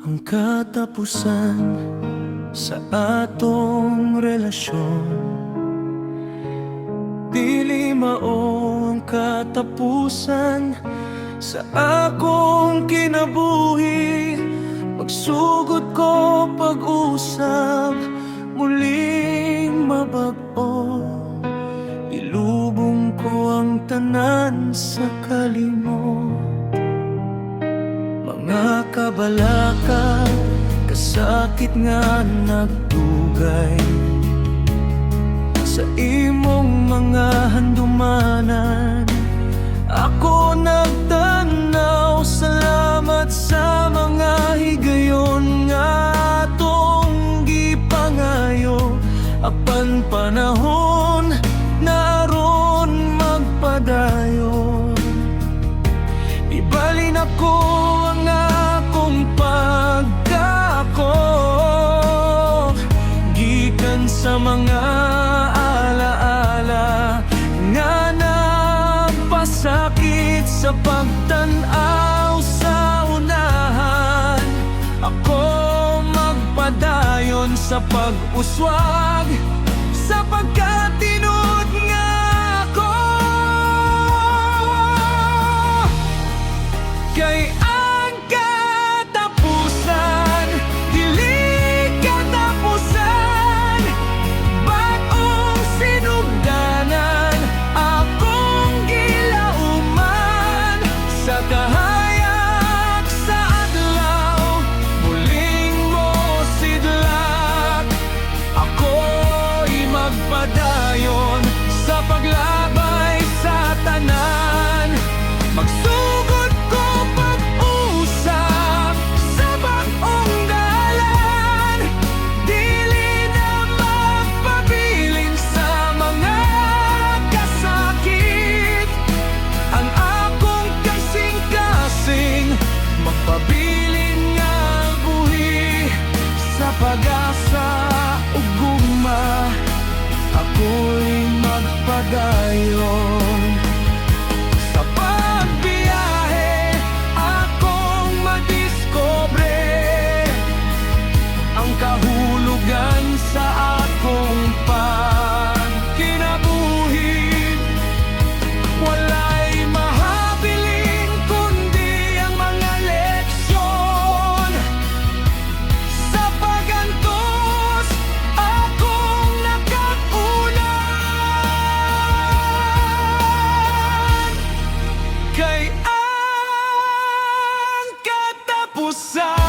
ang katapusan sa atong relasyon. Dili mao ang katapusan sa akong kinabuhi. Pagsugod ko pag-usap, muling mabag-o. Ilubong ko ang tanan sa kalimot. Mga kabalaka, kasakit nga nagdugay sa imong mga handumanan. Ako nagtanaw, salamat sa mga higayon nga atong gipangayo. Apan panahon naron magpadayon. Ibalin ako ang akong pagkako, gikan sa mga alaala nga nagpasakit sa pagtanaw sa unahan. Ako magpadayon sa pag-uswag, sa pagkatinud nga ako. Kay ang katapusan, dili katapusan, bag-ong sinugdanan, akong gilauman sa kahayag sa adlaw, muling mo sidlak. Ako'y magpadayon sa paglabay sa tanan. Magsugod ko pag-usap sa bag-ong dalan. Dili na magpabilin sa mga kasakit. Ang akong kasing-kasing magpabilin nga buhi sa pag-asa ug gugma. Ako'y magpadayon sa pagbiyahe, akong madiscobre ang kahulugan sa akong pagkinabuhi. Walay mahabilin kundi ang mga leksyon sa pagantos akong nakaulan. Kay ang katapusan,